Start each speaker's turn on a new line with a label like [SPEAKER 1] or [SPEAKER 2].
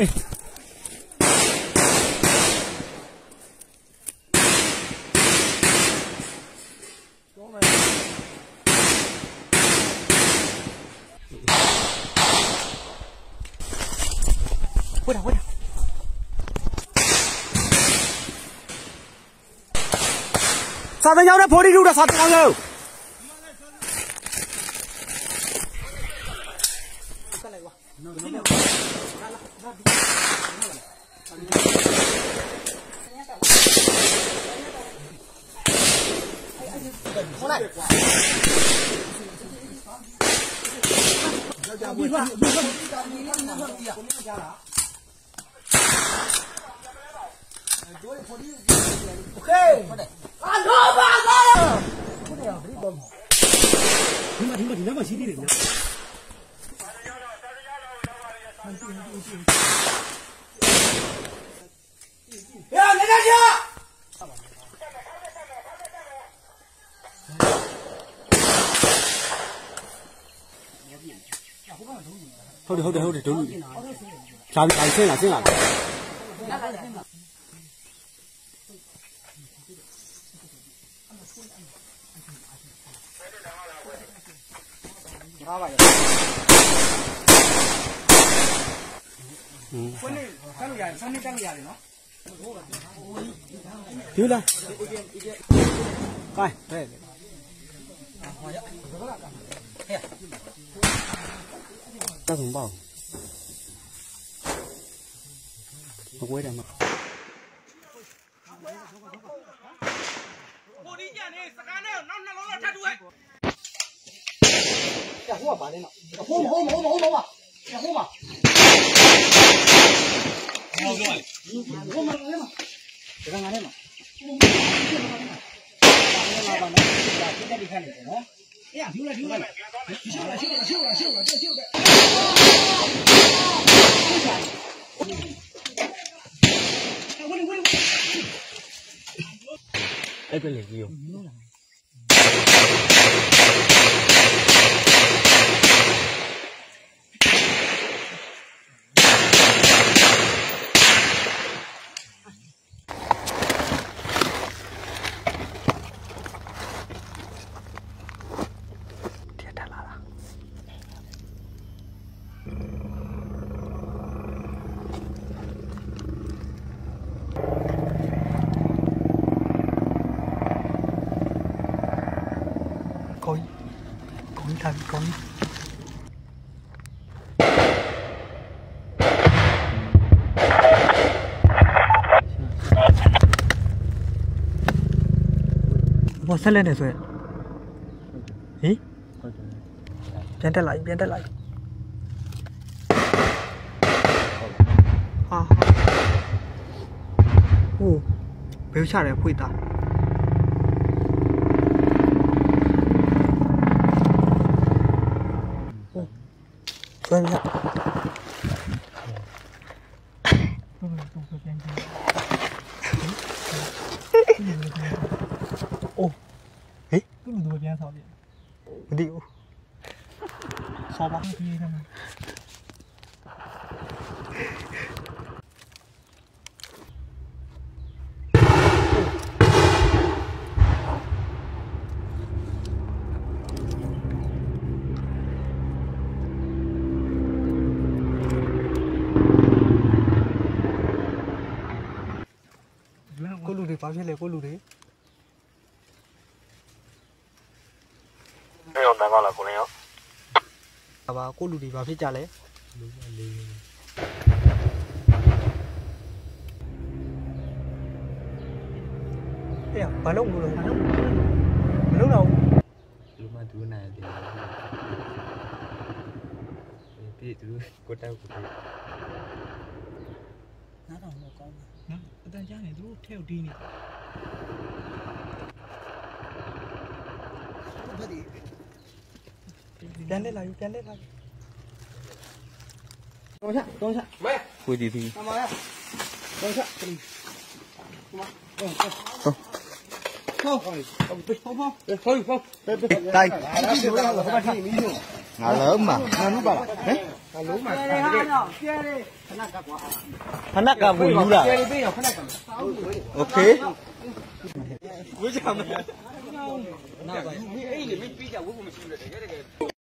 [SPEAKER 1] 回来。啥子鸟的破的肉的啥子鸟肉？好的，走你。下面先了。丢了。哎，对。加红包。我过一点嘛。我理解你，是干的，那老太多。这火把的呢？火嘛，这火嘛。我们来嘛，这个干的嘛。现在你看这个，哎呀，丢了，修了，这修的。哎，这里有。天太辣了。高一。我ဆက်လက်နေဆိုရင်ဟင်ပြန်တက်လိုက်ဟာဟိုဘယ်ချတယ်ဖွေတာဆွဲရအိုးဟေးသူ့လူတို့ပြန်ဆောက်တယ်မသိဘူးဆောပါပြေးတယ်မှာကိုလူတွေဘာဖြစ်လဲကိုလူတွေအဲ့တော့တန်းကောင်းလားကိုလင်းရောဟာပါကိုလူတွေဘာဖြစ်ကြလဲအေးဘာလို့မလုပ်တော့လူမတူနိုင်တယ်ဒီသူကိုတောက်ကိုနားတော့မကောင်းဘူးနော်အတန်ကြားနေသူထဲကိုတီးနေပြန်လက်လာယူတော့ချက်မဲကိုကြည့်ပြီးအမရတော့ချက်ဒီမှာဟောတိုင်း ငါလုံးမှာငါနုပါလားဟမ်ငါလုံးမှာကျဲလေခဏကကွာခဏကဘူးယူလာကျဲလေပေးရောခဏကโอเคဝေးကြမယ်နောက်ပါအေးလေမင်းပြီးကြဝုတ်ကိုမရှိဘူးလေတကယ်